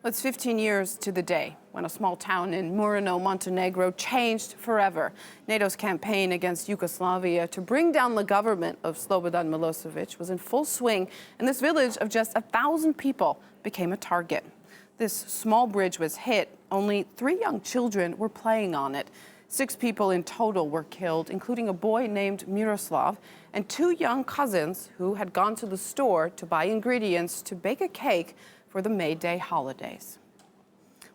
Well, it's 15 years to the day when a small town in Murino, Montenegro, changed forever. NATO's campaign against Yugoslavia to bring down the government of Slobodan Milosevic was in full swing, and this village of just 1,000 people became a target. This small bridge was hit. Only 3 young children were playing on it. 6 people in total were killed, including a boy named Miroslav and 2 young cousins who had gone to the store to buy ingredients to bake a cake for the May Day holidays.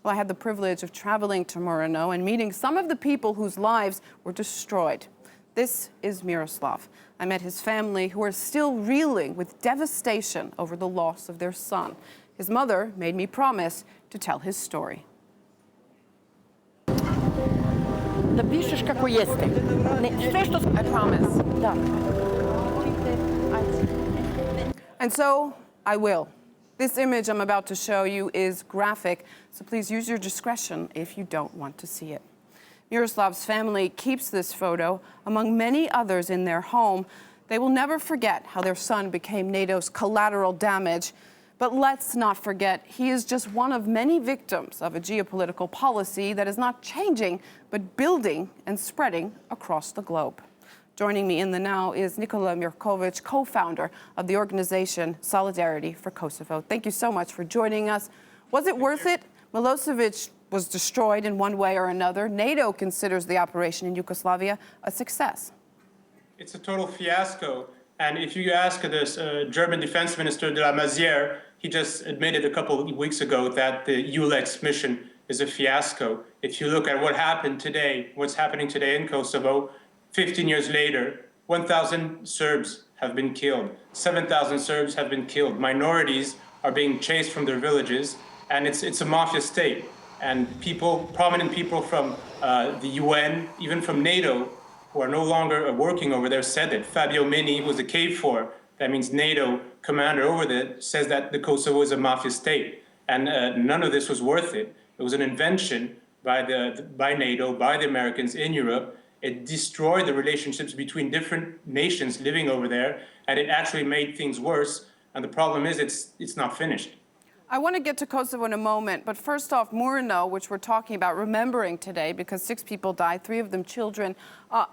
Well, I had the privilege of traveling to Murino and meeting some of the people whose lives were destroyed. This is Miroslav. I met his family, who are still reeling with devastation over the loss of their son. His mother made me promise to tell his story. Napiszesz kako jeste. I promise. Da. And so I will. This image I'm about to show you is graphic, so please use your discretion if you don't want to see it. Miroslav's family keeps this photo among many others in their home. They will never forget how their son became NATO's collateral damage. But let's not forget, he is just one of many victims of a geopolitical policy that is not changing, but building and spreading across the globe. Joining me in the now is Nikola Mirkovic, co-founder of the organization Solidarity for Kosovo. Thank you so much for joining us. Was it worth it? Milosevic was destroyed in one way or another. NATO considers the operation in Yugoslavia a success. It's a total fiasco. And if you ask this German defense minister, de la Mazière, he just admitted a couple of weeks ago that the ULEX mission is a fiasco. If you look at what happened today, what's happening today in Kosovo, 15 years later, 1,000 Serbs have been killed. 7,000 Serbs have been killed. Minorities are being chased from their villages, and it's a mafia state. And people, prominent people from the UN, even from NATO, who are no longer working over there, said it. Fabio Mini, who was the KFOR, that means NATO commander over there, says that the Kosovo is a mafia state. And none of this was worth it. It was an invention by NATO, by the Americans in Europe. It destroyed the relationships between different nations living over there, and it actually made things worse. And the problem is it's not finished. I want to get to Kosovo in a moment, but first off, Murino, which we're talking about, remembering today because 6 people died, 3 of them children.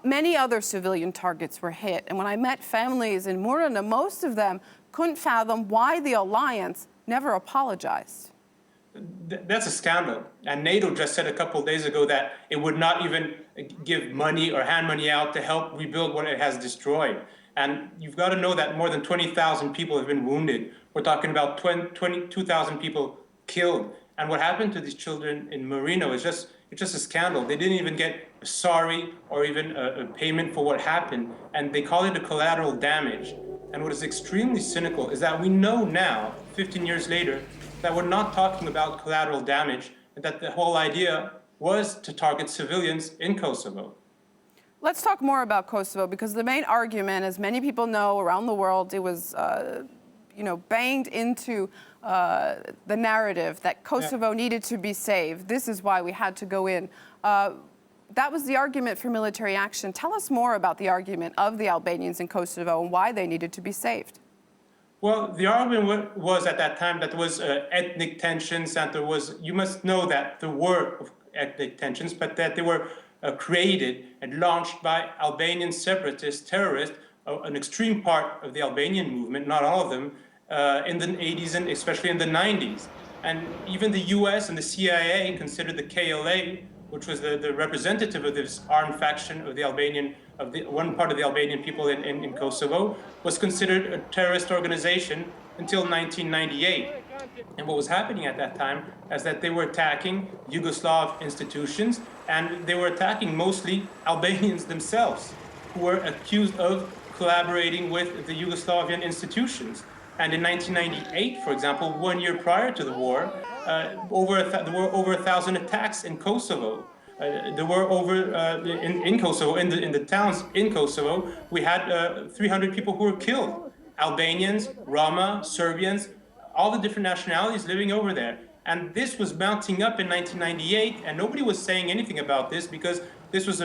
Many other civilian targets were hit. And when I met families in Murino, most of them couldn't fathom why the alliance never apologized. That's a scandal. And NATO just said a couple of days ago that it would not even give money or hand money out to help rebuild what it has destroyed. And you've got to know that more than 20,000 people have been wounded. We're talking about 22,000 people killed. And what happened to these children in Murino is just a scandal. They didn't even get a sorry or even a payment for what happened. And they call it a collateral damage. And what is extremely cynical is that we know now, 15 years later, that we're not talking about collateral damage, and that the whole idea was to target civilians in Kosovo. Let's talk more about Kosovo, because the main argument, as many people know around the world, it was banged into the narrative that Kosovo needed to be saved. This is why we had to go in. That was the argument for military action. Tell us more about the argument of the Albanians in Kosovo and why they needed to be saved. Well, the argument was at that time that there was ethnic tensions, and there was, you must know that there were ethnic tensions, but that they were created and launched by Albanian separatist terrorists, an extreme part of the Albanian movement, not all of them, in the 80s and especially in the 90s. And even the US and the CIA considered the KLA, which was the representative of this armed faction of the Albanian, one part of the Albanian people in Kosovo, was considered a terrorist organization until 1998. And what was happening at that time is that they were attacking Yugoslav institutions, and they were attacking mostly Albanians themselves, who were accused of collaborating with the Yugoslavian institutions. And in 1998, for example, 1 year prior to the war, there were over 1,000 attacks in Kosovo. There were in Kosovo, in the towns in Kosovo, we had 300 people who were killed. Albanians, Roma, Serbians, all the different nationalities living over there. And this was mounting up in 1998, and nobody was saying anything about this because this was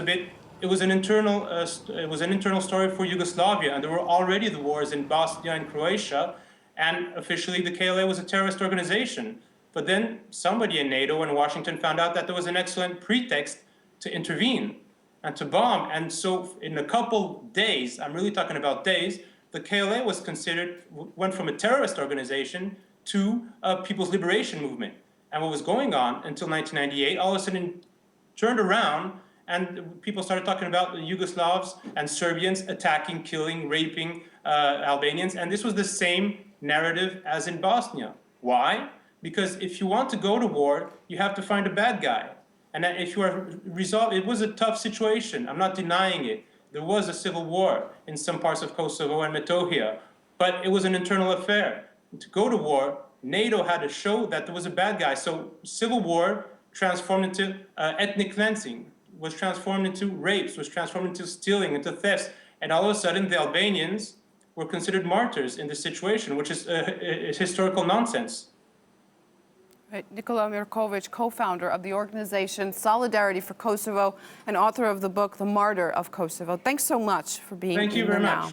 it was an internal story for Yugoslavia, and there were already the wars in Bosnia and Croatia, and officially the KLA was a terrorist organization. But then somebody in NATO and Washington found out that there was an excellent pretext to intervene and to bomb. And so in a couple days, I'm really talking about days, the KLA went from a terrorist organization to a People's Liberation Movement. And what was going on until 1998, all of a sudden turned around and people started talking about the Yugoslavs and Serbians attacking, killing, raping Albanians. And this was the same narrative as in Bosnia. Why? Because if you want to go to war, you have to find a bad guy. And if you are resolved, it was a tough situation. I'm not denying it. There was a civil war in some parts of Kosovo and Metohija, but it was an internal affair. To go to war, NATO had to show that there was a bad guy. So civil war transformed into ethnic cleansing, was transformed into rapes, was transformed into stealing, into thefts. And all of a sudden, the Albanians were considered martyrs in this situation, which is historical nonsense. Right. Nikola Mirkovic, co-founder of the organization Solidarity for Kosovo and author of the book, The Martyr of Kosovo. Thanks so much for being Thank you very much. Now.